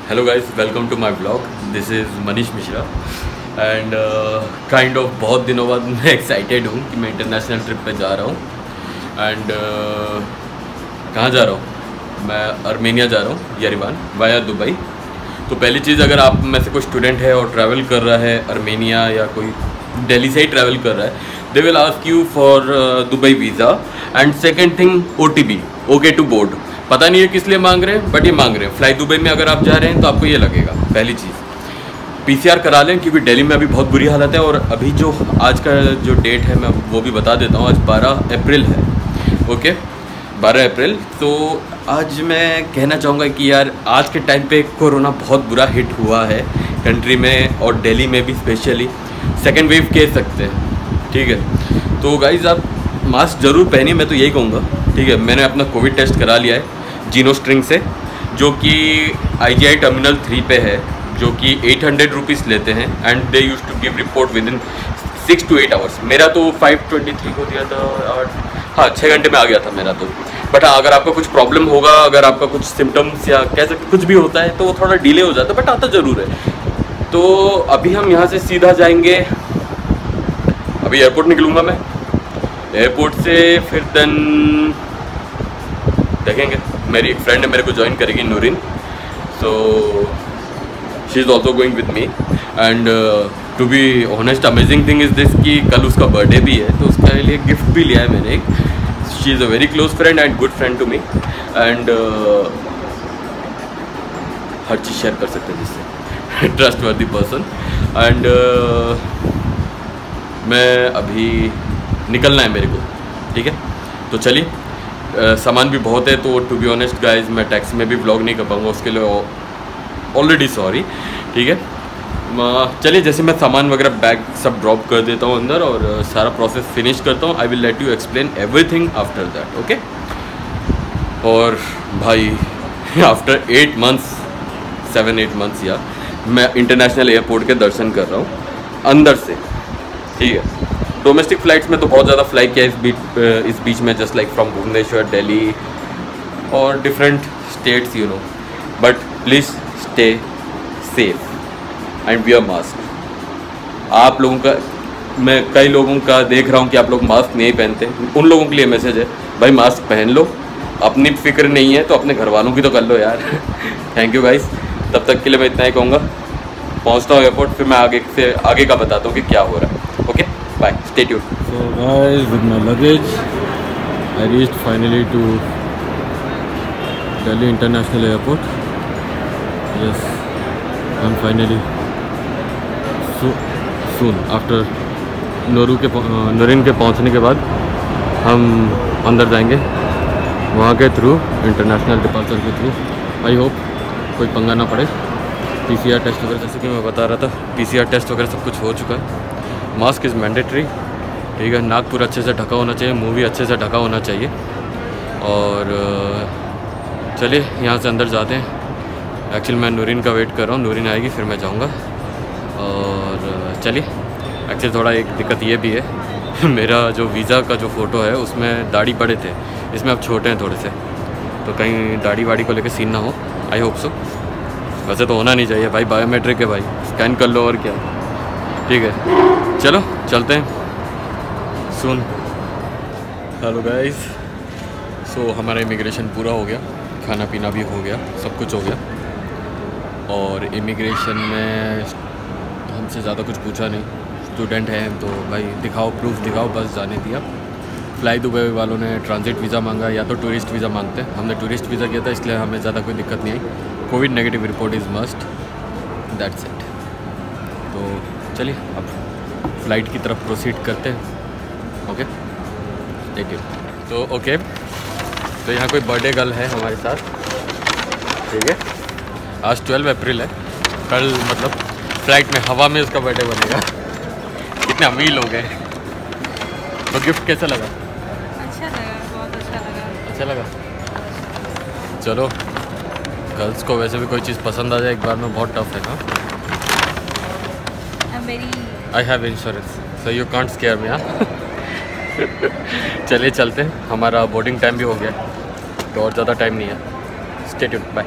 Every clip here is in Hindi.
Hello guys, welcome to my blog. This is Manish Mishra and kind of बहुत दिनों बाद मैं एक्साइटेड हूँ कि मैं इंटरनेशनल ट्रिप पे जा रहा हूँ। एंड कहाँ जा रहा हूँ? मैं अर्मेनिया जा रहा हूँ, येरेवान वाया दुबई। तो पहली चीज़, अगर आप में से कोई स्टूडेंट है और ट्रैवल कर रहा है अर्मेनिया या कोई दिल्ली से ही ट्रैवल कर रहा है, they will ask you for Dubai visa. And second thing, OTP, okay to board. पता नहीं है किस लिए मांग रहे हैं, बट ये मांग रहे हैं। फ्लाई दुबई में अगर आप जा रहे हैं तो आपको ये लगेगा। पहली चीज़, PCR करा लें, क्योंकि दिल्ली में अभी बहुत बुरी हालत है। और अभी जो आज का जो डेट है मैं वो भी बता देता हूँ। आज 12 अप्रैल है। ओके, 12 अप्रैल। तो आज मैं कहना चाहूँगा कि यार आज के टाइम पे कोरोना बहुत बुरा हिट हुआ है कंट्री में, और दिल्ली में भी स्पेशली सेकेंड वेव कह सकते हैं। ठीक है, तो गाइज आप मास्क ज़रूर पहनिए, मैं तो यही कहूँगा। ठीक है, मैंने अपना कोविड टेस्ट करा लिया है जीनो स्ट्रिंग से, जो कि IGI टर्मिनल 3 पे है, जो कि 800 रुपीज़ लेते हैं। And they use to give report within 6 to 8 hours. मेरा तो 5:23 को दिया था, और हाँ 6 घंटे में आ गया था मेरा तो। बट हाँ, अगर आपका कुछ प्रॉब्लम होगा, अगर आपका कुछ सिम्टम्स या कैसे कुछ भी होता है तो वो थोड़ा डिले हो जाता है, बट आता ज़रूर है। तो अभी हम यहाँ से सीधा जाएंगे, अभी एयरपोर्ट निकलूँगा मैं। एयरपोर्ट से फिर देन देखेंगे, मेरी एक फ्रेंड है, मेरे को ज्वाइन करेगी, Noorin. So she is also going with me. And to be honest, amazing thing is this कि कल उसका बर्थडे भी है, तो उसके लिए गिफ्ट भी लिया है मैंने एक। She is a very close friend and good friend to me. And हर चीज़ शेयर कर सकते हैं जिससे ट्रस्ट वर्दी पर्सन। एंड मैं अभी निकलना है मेरे को। ठीक है, तो चलिए। सामान भी बहुत है, तो टू बी ऑनेस्ट गाइज मैं टैक्सी में भी व्लॉग नहीं कर पाऊँगा, उसके लिए ऑलरेडी सॉरी। ठीक है, चलिए, जैसे मैं सामान वगैरह बैग सब ड्रॉप कर देता हूँ अंदर और सारा प्रोसेस फिनिश करता हूँ। I will let you explain everything after that. Okay. और भाई आफ्टर 7-8 मंथ्स यार, मैं इंटरनेशनल एयरपोर्ट के दर्शन कर रहा हूँ अंदर से। ठीक है, डोमेस्टिक फ़्लाइट्स में तो बहुत ज़्यादा फ्लाई किया इस बीच में, just like from Bhubaneswar, Delhi और different states, you know. But please stay safe and wear mask. आप लोगों का, मैं कई लोगों का देख रहा हूँ कि आप लोग मास्क नहीं पहनते। उन लोगों के लिए मैसेज है, भाई मास्क पहन लो। अपनी फिक्र नहीं है तो अपने घर वालों की तो कर लो यार। Thank you guys. तब तक के लिए मैं इतना ही कहूँगा। पहुँचता हूँ एयरपोर्ट, फिर मैं आगे का बताता हूँ कि क्या हो रहा है। Okay, bye, stay tuned. So guys, with my luggage, I reached finally to Delhi International Airport. Yes, I'm finally soon after Noorin के पहुंचने के बाद हम अंदर जाएंगे वहाँ के थ्रू, इंटरनेशनल डिपार्चर के थ्रू। आई होप कोई पंगा ना पड़े। PCR टेस्ट वगैरह, जैसे कि मैं बता रहा था, PCR टेस्ट वगैरह सब कुछ हो चुका है। Mask is mandatory. ठीक है, नाक पूरा अच्छे से ढका होना चाहिए, मुंह भी अच्छे से ढका होना चाहिए। और चलिए यहाँ से अंदर जाते हैं। एक्चुअली मैं नूरिन का वेट कर रहा हूँ, नूरिन आएगी फिर मैं जाऊँगा। और चलिए, एक्चुअली थोड़ा एक दिक्कत ये भी है मेरा जो वीज़ा का जो फ़ोटो है उसमें दाढ़ी बड़े थे, इसमें अब छोटे हैं थोड़े से, तो कहीं दाढ़ी वाड़ी को लेकर सीन ना हो। I hope so. वैसे तो होना नहीं चाहिए भाई, बायोमेट्रिक है भाई, स्कैन कर लो और क्या। ठीक है, चलो चलते हैं सुन। हेलो गाइस, सो हमारा इमिग्रेशन पूरा हो गया, खाना पीना भी हो गया, सब कुछ हो गया। और इमिग्रेशन में हमसे ज़्यादा कुछ पूछा नहीं। स्टूडेंट हैं तो भाई दिखाओ, प्रूफ दिखाओ, बस जाने दिया। फ्लाई दुबई वालों ने ट्रांजिट वीज़ा मांगा या तो टूरिस्ट वीज़ा मांगते हैं। हमने टूरिस्ट वीज़ा किया था, इसलिए हमें ज़्यादा कोई दिक्कत नहीं आई। Covid negative report is must, that's it. तो चलिए अब फ्लाइट की तरफ प्रोसीड करते हैं। ओके, देखिए। तो ओके, तो यहाँ कोई बर्थडे गर्ल है हमारे साथ। ठीक है, आज 12 अप्रैल है। कल मतलब फ्लाइट में हवा में उसका बर्थडे बनेगा। कितने अमीर लोग हैं। तो गिफ्ट कैसा लगा? अच्छा लगा, बहुत अच्छा लगा। अच्छा लगा। चलो, गर्ल्स को वैसे भी कोई चीज़ पसंद आ जाए एक बार में बहुत टफ है ना। I have insurance so you can't scare me. हाँ चलिए चलते हैं, हमारा बोर्डिंग टाइम भी हो गया तो और ज़्यादा टाइम नहीं है। Stay tuned, bye.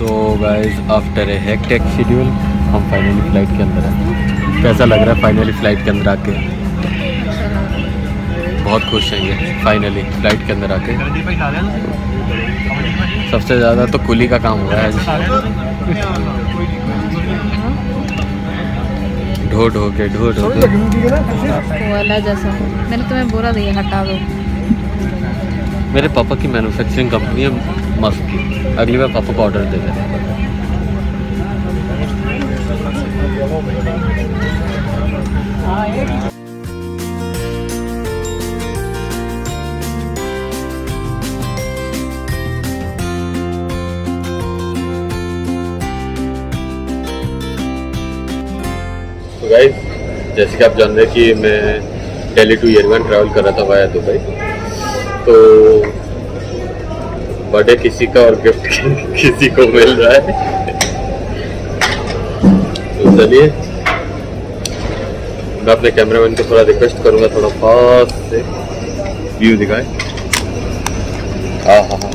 So guys after a hectic schedule हम फाइनली फ्लाइट के अंदर हैं। कैसा लग रहा है फाइनली फ्लाइट के अंदर आके? बहुत खुश हैं ये फाइनली फ्लाइट के अंदर आके। सबसे ज़्यादा तो कुली का काम हुआ है आज। ढो ढो के वाला जैसा मैंने तुम्हें बोला दिया हटा दो। मेरे पापा की मैन्युफैक्चरिंग कंपनी है मस्त की, अगली बार पापा को ऑर्डर दे देना। तो गाइस जैसे कि आप जान रहे हैं कि मैं दिल्ली टू यरीवान ट्रैवल कर रहा था वाया दुबई। तो बर्थडे किसी का और गिफ्ट किसी को मिल रहा है। तो चलिए मैं अपने कैमरामैन को थोड़ा रिक्वेस्ट करूंगा थोड़ा पास से व्यू दिखाए। हाँ हाँ हाँ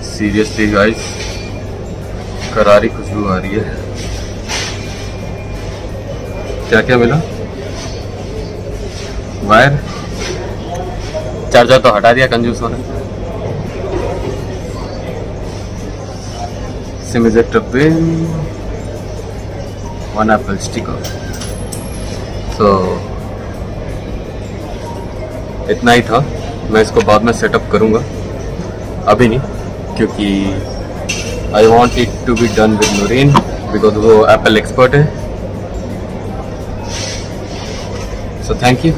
सीरियसली गाइस करारी खुशबू आ रही है। क्या क्या मिला? वायर चार्जर तो हटा दिया कंजूस ने। SIM ejector pin, 1 Apple sticker. तो इतना ही था। मैं इसको बाद में सेटअप करूंगा, अभी नहीं, क्योंकि I want it to be done with Noorin because वो एप्पल एक्सपर्ट है। So thank you.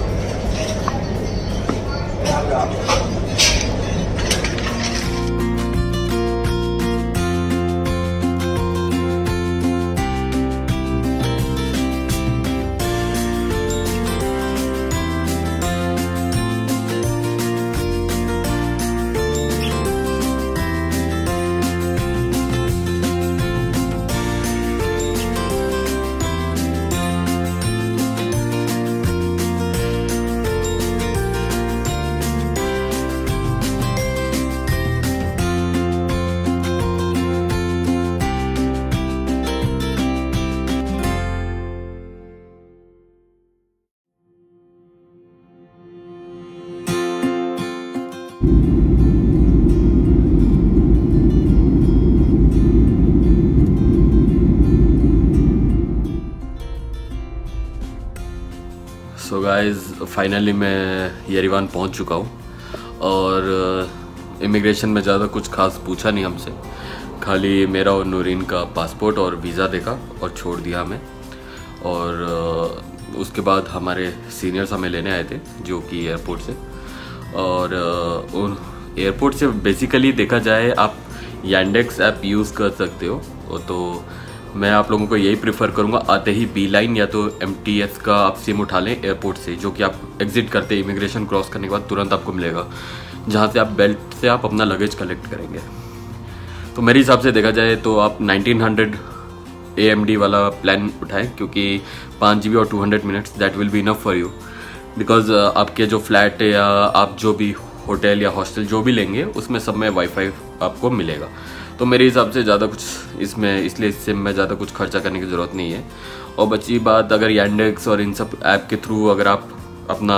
So guys finally मैं यरीवान पहुंच चुका हूं और इमिग्रेशन में ज़्यादा कुछ खास पूछा नहीं हमसे, खाली मेरा और नूरीन का पासपोर्ट और वीज़ा देखा और छोड़ दिया हमें। और उसके बाद हमारे सीनियर्स हमें लेने आए थे जो कि एयरपोर्ट से। और उन एयरपोर्ट से बेसिकली देखा जाए आप यांडेक्स ऐप यूज़ कर सकते हो। तो मैं आप लोगों को यही प्रेफर करूंगा, आते ही बी लाइन या तो MTS का आप सिम उठा लें एयरपोर्ट से, जो कि आप एग्जिट करते इमिग्रेशन क्रॉस करने के बाद तुरंत आपको मिलेगा, जहां से आप बेल्ट से आप अपना लगेज कलेक्ट करेंगे। तो मेरे हिसाब से देखा जाए तो आप 1900 AMD वाला प्लान उठाएं, क्योंकि 5 GB और 200 minutes that will be enough for you. Because आपके जो फ्लैट या आप जो भी होटल या हॉस्टल जो भी लेंगे उसमें सब में वाईफाई आपको मिलेगा। तो मेरे हिसाब से ज़्यादा कुछ इसमें इसलिए इस सिम में ज़्यादा कुछ खर्चा करने की ज़रूरत नहीं है। और बची बात अगर यांडेक्स और इन सब ऐप के थ्रू अगर आप अपना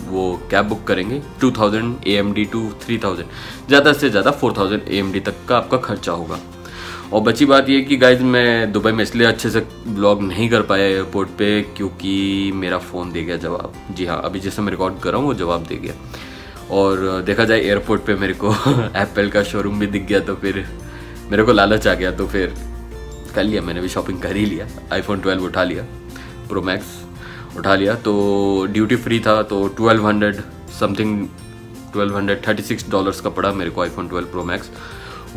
वो कैब बुक करेंगे 2000 AMD टू 3000, ज़्यादा से ज़्यादा 4000 AMD तक का आपका खर्चा होगा। और बची बात ये कि गाइज मैं दुबई में इसलिए अच्छे से ब्लॉग नहीं कर पाया एयरपोर्ट पे क्योंकि मेरा फ़ोन दे गया जवाब। जी हाँ, अभी जैसे मैं रिकॉर्ड कर रहा हूँ वो जवाब दे गया। और देखा जाए एयरपोर्ट पे मेरे को एप्पल का शोरूम भी दिख गया, तो फिर मेरे को लालच आ गया, तो फिर कर लिया, मैंने भी शॉपिंग कर ही लिया। iPhone 12 उठा लिया, प्रो मैक्स उठा लिया। तो ड्यूटी फ्री था तो 1200 समथिंग, $1236 का पड़ा मेरे को iPhone 12 प्रो मैक्स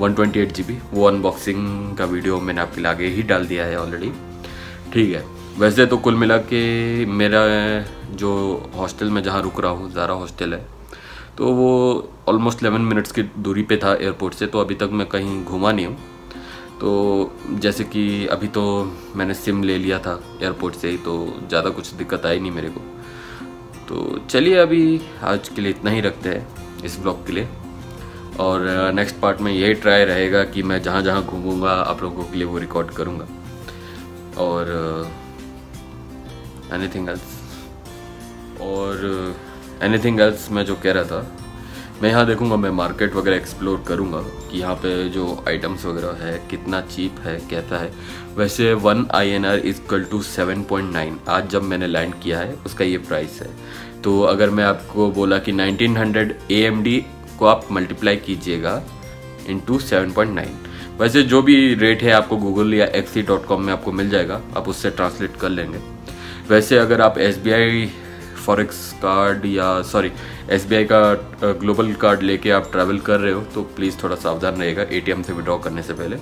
128 GB। वो अनबॉक्सिंग का वीडियो मैंने आपके लिए आगे ही डाल दिया है ऑलरेडी, ठीक है। वैसे तो कुल मिला के मेरा जो हॉस्टल में जहाँ रुक रहा हूँ, ज़ारा हॉस्टल है, तो वो ऑलमोस्ट 11 मिनट्स की दूरी पे था एयरपोर्ट से, तो अभी तक मैं कहीं घूमा नहीं हूँ। तो जैसे कि अभी तो मैंने सिम ले लिया था एयरपोर्ट से ही, तो ज़्यादा कुछ दिक्कत आई नहीं मेरे को। तो चलिए अभी आज के लिए इतना ही रखते हैं इस ब्लॉग के लिए, और नेक्स्ट पार्ट में यही ट्राई रहेगा कि मैं जहाँ जहाँ घूमूंगा आप लोगों के लिए वो रिकॉर्ड करूँगा। और एनीथिंग एल्स मैं जो कह रहा था, मैं यहाँ देखूँगा, मैं मार्केट वगैरह एक्सप्लोर करूँगा कि यहाँ पे जो आइटम्स वगैरह है कितना चीप है, कैसा है। वैसे 1 INR = 7.9 आज जब मैंने लैंड किया है उसका ये प्राइस है। तो अगर मैं आपको बोला कि 1900 AMD को आप मल्टीप्लाई कीजिएगा इंटू 7.9, वैसे जो भी रेट है आपको गूगल या XE.com में आपको मिल जाएगा, आप उससे ट्रांसलेट कर लेंगे। वैसे अगर आप SBI फॉरेक्स कार्ड या SBI का ग्लोबल कार्ड लेके आप ट्रैवल कर रहे हो तो प्लीज़ थोड़ा सावधान रहिएगा। ATM से विड्रॉ करने से पहले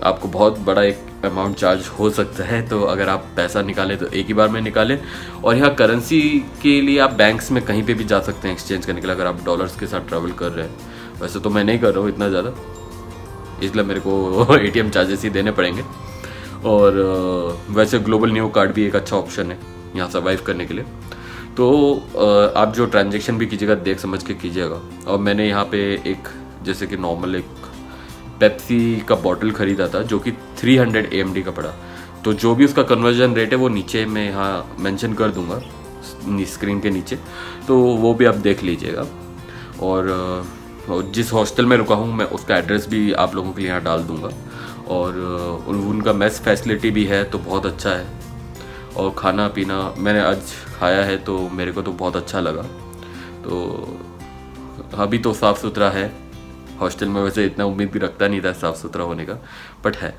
आपको बहुत बड़ा एक अमाउंट चार्ज हो सकता है, तो अगर आप पैसा निकालें तो एक ही बार में निकालें। और यहाँ करेंसी के लिए आप बैंक्स में कहीं पे भी जा सकते हैं एक्सचेंज करने के लिए, अगर आप डॉलर्स के साथ ट्रैवल कर रहे हैं। वैसे तो मैं नहीं कर रहा हूँ इतना ज़्यादा, इसलिए मेरे को ATM चार्जेस ही देने पड़ेंगे। और वैसे ग्लोबल न्यू कार्ड भी एक अच्छा ऑप्शन है यहाँ सर्वाइव करने के लिए। तो आप जो ट्रांजेक्शन भी कीजिएगा देख समझ के कीजिएगा। और मैंने यहाँ पे एक जैसे कि नॉर्मल एक पेप्सी का बॉटल ख़रीदा था जो कि 300 AMD का पड़ा। तो जो भी उसका कन्वर्जन रेट है वो नीचे मैं यहाँ मेंशन कर दूँगा स्क्रीन के नीचे, तो वो भी आप देख लीजिएगा। और जिस हॉस्टल में रुका हूँ मैं उसका एड्रेस भी आप लोगों के लिए यहाँ डाल दूँगा। और उनका मेस फैसिलिटी भी है तो बहुत अच्छा है, और खाना पीना मैंने आज खाया है तो मेरे को तो बहुत अच्छा लगा। तो अभी तो साफ़ सुथरा है हॉस्टल में, वैसे इतना उम्मीद भी रखता नहीं था साफ़ सुथरा होने का, बट है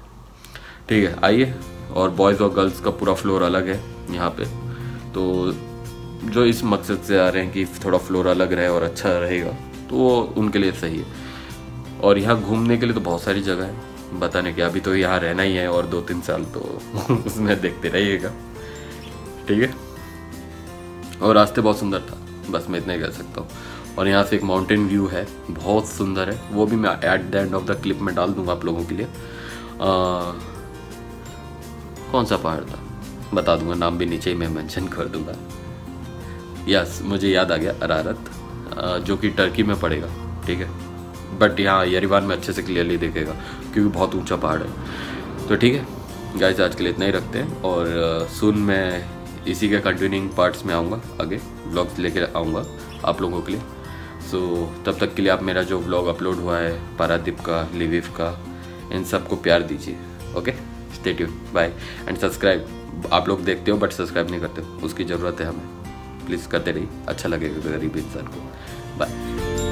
ठीक है। आइए, और बॉयज़ और गर्ल्स का पूरा फ्लोर अलग है यहाँ पे, तो जो इस मकसद से आ रहे हैं कि थोड़ा फ्लोर अलग रहे और अच्छा रहेगा तो वो उनके लिए सही है। और यहाँ घूमने के लिए तो बहुत सारी जगह है, बताने के अभी तो यहाँ रहना ही है और 2-3 साल तो उसमें देखते रहिएगा, ठीक है। और रास्ते बहुत सुंदर था, बस मैं इतना ही कह सकता हूँ। और यहाँ से एक माउंटेन व्यू है, बहुत सुंदर है, वो भी मैं at the end of the clip में डाल दूंगा आप लोगों के लिए। कौन सा पहाड़ था बता दूंगा, नाम भी नीचे ही मैं मेंशन कर दूंगा। यस, मुझे याद आ गया, अरारत, जो कि टर्की में पड़ेगा, ठीक है। बट यहाँ यरीवान में अच्छे से क्लियरली दिखेगा क्योंकि बहुत ऊंचा पहाड़ है। तो ठीक है गाइस, आज के लिए इतना ही रखते हैं, और सून मैं इसी के कंटिन्यूइंग पार्ट्स में आऊँगा, आगे व्लॉग्स लेके आऊँगा आप लोगों के लिए। सो तब तक के लिए आप मेरा जो व्लॉग अपलोड हुआ है पारादीप का, लिविव का, इन सब को प्यार दीजिए। Okay, stay tune, bye and subscribe. आप लोग देखते हो बट सब्सक्राइब नहीं करते, उसकी ज़रूरत है हमें, प्लीज़ करते रहिए, अच्छा लगेगा गरीब इंसान को। बाय।